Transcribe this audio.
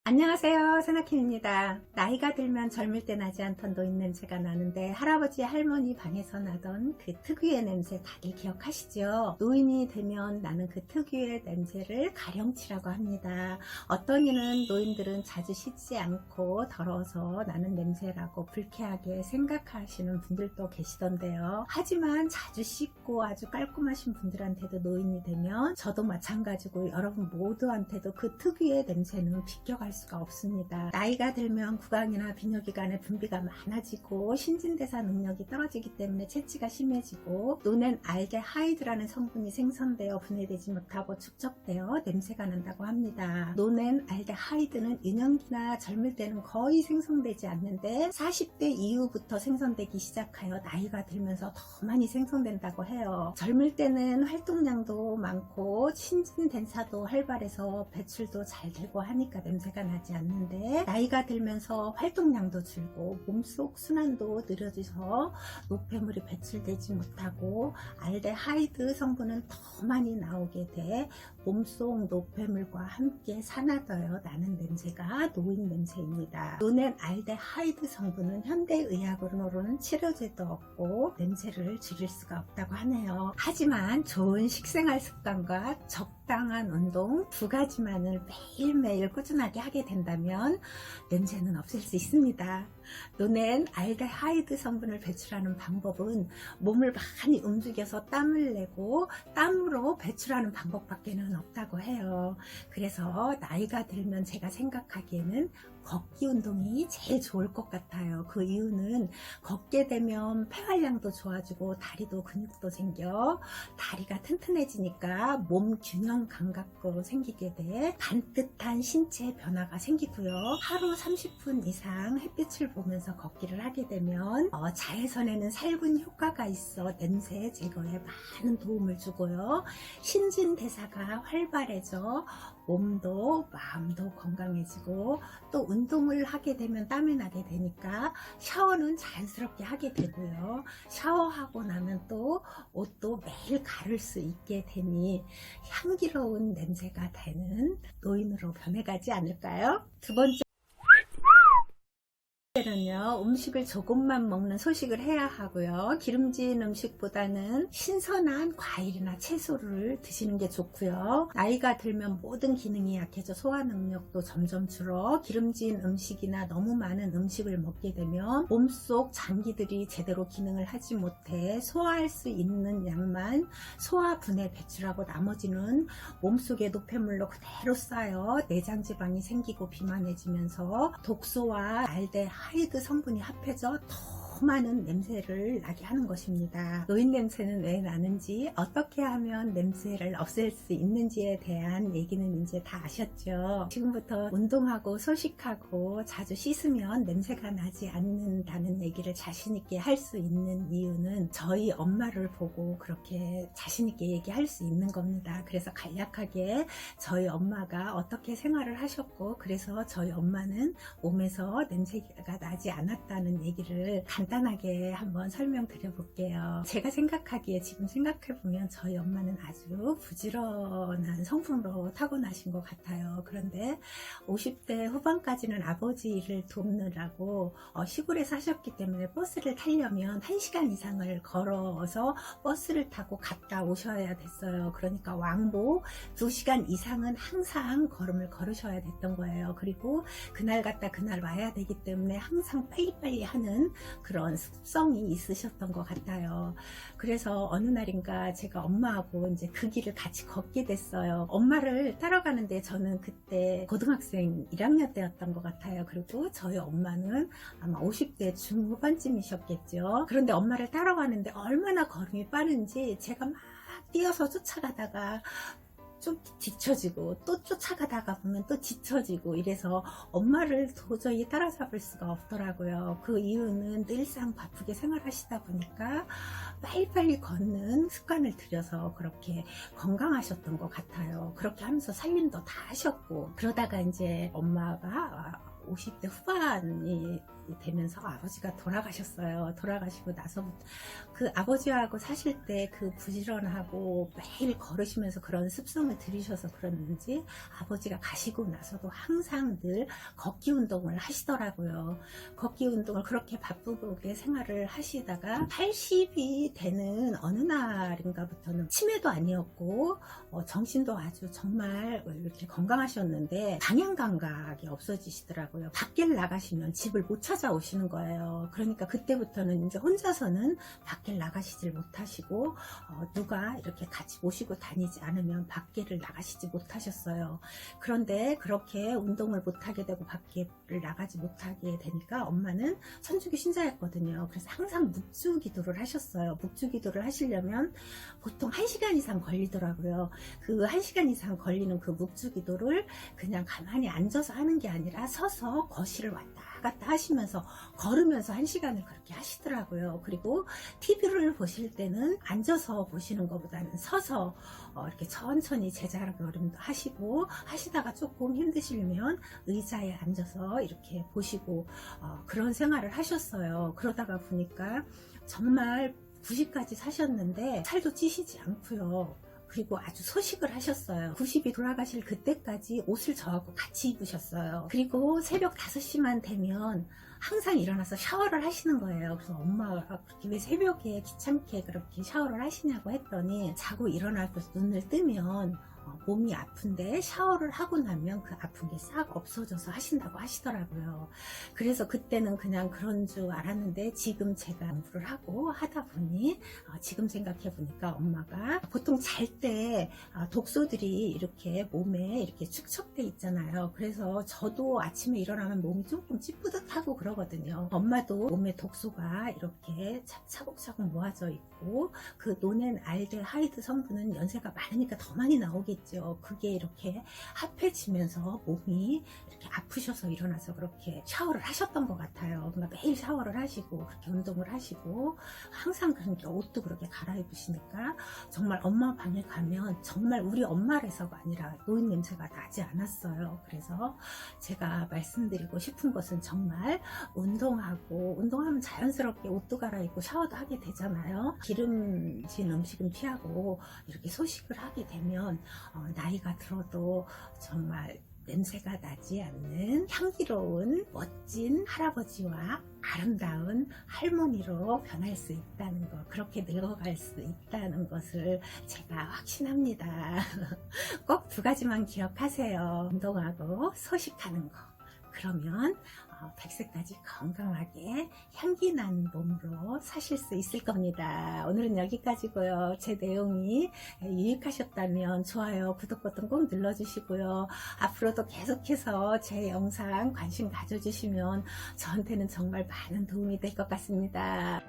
안녕하세요, 세나킴입니다. 나이가 들면 젊을 때 나지 않던 노인 냄새가 나는데 할아버지 할머니 방에서 나던 그 특유의 냄새 다들 기억하시죠? 노인이 되면 나는 그 특유의 냄새를 가령치라고 합니다. 어떤 이는 노인들은 자주 씻지 않고 더러워서 나는 냄새라고 불쾌하게 생각하시는 분들도 계시던데요. 하지만 자주 씻고 아주 깔끔하신 분들한테도 노인이 되면 저도 마찬가지고 여러분 모두한테도 그 특유의 냄새는 비껴갈 수가 없습니다. 나이가 들면 구강이나 비뇨기관의 분비가 많아지고 신진대사 능력이 떨어지기 때문에 체취가 심해지고 눈엔 알데하이드라는 성분이 생성되어 분해되지 못하고 축적되어 냄새가 난다고 합니다. 눈엔 알데하이드는 유년기나 젊을 때는 거의 생성되지 않는데 40대 이후부터 생성되기 시작하여 나이가 들면서 더 많이 생성된다고 해요. 젊을 때는 활동량도 많고 신진대사도 활발해서 배출도 잘 되고 하니까 냄새가 나지 않는데 나이가 들면서 활동량도 줄고 몸속 순환도 느려져서 노폐물이 배출되지 못하고 알데하이드 성분은 더 많이 나오게 돼 몸속 노폐물과 함께 산화되어 나는 냄새가 노인 냄새입니다. 눈엔 알데하이드 성분은 현대의학으로는 치료제도 없고 냄새를 줄일 수가 없다고 하네요. 하지만 좋은 식생활 습관과 적당한 운동 두 가지만을 매일매일 꾸준하게 하게 된다면 냄새는 없앨 수 있습니다. 눈엔 알데하이드 성분을 배출하는 방법은 몸을 많이 움직여서 땀을 내고 땀으로 배출하는 방법밖에는 없다고 해요. 그래서 나이가 들면 제가 생각하기에는 걷기 운동이 제일 좋을 것 같아요. 그 이유는 걷게 되면 폐활량도 좋아지고 다리도 근육도 생겨 다리가 튼튼해지니까 몸 균형 감각도 생기게 돼 반듯한 신체 변화가 생기고요. 하루 30분 이상 햇빛을 보면서 걷기를 하게 되면 자외선에는 살균 효과가 있어 냄새 제거에 많은 도움을 주고요. 신진대사가 활발해져 몸도 마음도 건강해지고 또 운동을 하게 되면 땀이 나게 되니까 샤워는 자연스럽게 하게 되고요. 샤워하고 나면 또 옷도 매일 가를 수 있게 되니 향기로운 냄새가 되는 노인으로 변해가지 않을까요? 두 번째 는요, 음식을 조금만 먹는 소식을 해야 하고요. 기름진 음식보다는 신선한 과일이나 채소를 드시는 게 좋고요. 나이가 들면 모든 기능이 약해져 소화 능력도 점점 줄어 기름진 음식이나 너무 많은 음식을 먹게 되면 몸속 장기들이 제대로 기능을 하지 못해 소화할 수 있는 양만 소화 분해 배출하고 나머지는 몸속에 노폐물로 그대로 쌓여 내장 지방이 생기고 비만해지면서 독소와 알데하이드 성분이 합해져 더 많은 냄새를 나게 하는 것입니다. 노인 냄새는 왜 나는지 어떻게 하면 냄새를 없앨 수 있는지에 대한 얘기는 이제 다 아셨죠. 지금부터 운동하고 소식하고 자주 씻으면 냄새가 나지 않는다는 얘기를 자신 있게 할 수 있는 이유는 저희 엄마를 보고 그렇게 자신 있게 얘기할 수 있는 겁니다. 그래서 간략하게 저희 엄마가 어떻게 생활을 하셨고 그래서 저희 엄마는 몸에서 냄새가 나지 않았다는 얘기를 간단하게 한번 설명드려 볼게요. 제가 생각하기에 지금 생각해보면 저희 엄마는 아주 부지런한 성품으로 타고나신 것 같아요. 그런데 50대 후반까지는 아버지 일을 돕느라고 시골에 사셨기 때문에 버스를 타려면 1시간 이상을 걸어서 버스를 타고 갔다 오셔야 됐어요. 그러니까 왕복 2시간 이상은 항상 걸음을 걸으셔야 됐던 거예요. 그리고 그날 갔다 그날 와야 되기 때문에 항상 빨리빨리 하는 그런 습성이 있으셨던 것 같아요. 그래서 어느 날인가 제가 엄마하고 이제 그 길을 같이 걷게 됐어요. 엄마를 따라가는데 저는 그때 고등학생 1학년 때였던 것 같아요. 그리고 저희 엄마는 아마 50대 중후반쯤이셨겠죠. 그런데 엄마를 따라가는데 얼마나 걸음이 빠른지 제가 막 뛰어서 쫓아가다가 좀 뒤처지고 또 쫓아가다가 보면 또 뒤처지고 이래서 엄마를 도저히 따라잡을 수가 없더라고요. 그 이유는 늘상 바쁘게 생활하시다 보니까 빨리빨리 걷는 습관을 들여서 그렇게 건강하셨던 것 같아요. 그렇게 하면서 살림도 다 하셨고 그러다가 이제 엄마가 50대 후반이 되면서 아버지가 돌아가셨어요. 돌아가시고 나서부터 그 아버지하고 사실 때 그 부지런하고 매일 걸으시면서 그런 습성을 들이셔서 그랬는지 아버지가 가시고 나서도 항상 늘 걷기 운동을 하시더라고요. 걷기 운동을 그렇게 바쁘게 생활을 하시다가 80이 되는 어느 날인가부터는 치매도 아니었고 정신도 아주 정말 이렇게 건강하셨는데 방향 감각이 없어지시더라고요. 밖에 나가시면 집을 못 찾아오시는 거예요. 그러니까 그때부터는 이제 혼자서는 밖에 나가시질 못하시고 누가 이렇게 같이 모시고 다니지 않으면 밖에를 나가시지 못하셨어요. 그런데 그렇게 운동을 못하게 되고 밖에를 나가지 못하게 되니까 엄마는 천주교 신자였거든요. 그래서 항상 묵주 기도를 하셨어요. 묵주 기도를 하시려면 보통 1시간 이상 걸리더라고요. 그 1시간 이상 걸리는 그 묵주 기도를 그냥 가만히 앉아서 하는 게 아니라 서서 거실을 왔다 갔다 하시면서 걸으면서 1시간을 그렇게 하시더라고요. 그리고 TV를 보실 때는 앉아서 보시는 것보다는 서서 이렇게 천천히 제자리 걸음도 하시고 하시다가 조금 힘드시면 의자에 앉아서 이렇게 보시고 그런 생활을 하셨어요. 그러다가 보니까 정말 90까지 사셨는데 살도 찌시지 않고요. 그리고 아주 소식을 하셨어요. 90이 돌아가실 그때까지 옷을 저하고 같이 입으셨어요. 그리고 새벽 5시만 되면 항상 일어나서 샤워를 하시는 거예요. 그래서 엄마가 그렇게 왜 새벽에 귀찮게 그렇게 샤워를 하시냐고 했더니 자고 일어나서 눈을 뜨면 몸이 아픈데 샤워를 하고 나면 그 아픈 게 싹 없어져서 하신다고 하시더라고요. 그래서 그때는 그냥 그런 줄 알았는데 지금 제가 공부를 하고 하다 보니 지금 생각해 보니까 엄마가 보통 잘 때 독소들이 이렇게 몸에 이렇게 축적돼 있잖아요. 그래서 저도 아침에 일어나면 몸이 조금 찌뿌듯하고 그러거든요. 엄마도 몸에 독소가 이렇게 차곡차곡 모아져 있고 그 노넨 알데하이드 성분은 연세가 많으니까 더 많이 나오겠죠. 그게 이렇게 합해지면서 몸이 이렇게 아프셔서 일어나서 그렇게 샤워를 하셨던 것 같아요. 그러니까 매일 샤워를 하시고 그렇게 운동을 하시고 항상 그러니까 옷도 그렇게 갈아입으시니까 정말 엄마 방에 가면 정말 우리 엄마라서가 아니라 노인 냄새가 나지 않았어요. 그래서 제가 말씀드리고 싶은 것은 정말 운동하면 자연스럽게 옷도 갈아입고 샤워도 하게 되잖아요. 기름진 음식은 피하고 이렇게 소식을 하게 되면 나이가 들어도 정말 냄새가 나지 않는 향기로운 멋진 할아버지와 아름다운 할머니로 변할 수 있다는 것, 그렇게 늙어갈 수 있다는 것을 제가 확신합니다. 꼭 2가지만 기억하세요. 운동하고 소식하는 거. 그러면 100세까지 건강하게 향기 나는 몸으로 사실 수 있을 겁니다. 오늘은 여기까지고요. 제 내용이 유익하셨다면 좋아요, 구독 버튼 꼭 눌러주시고요. 앞으로도 계속해서 제 영상 관심 가져주시면 저한테는 정말 많은 도움이 될 것 같습니다.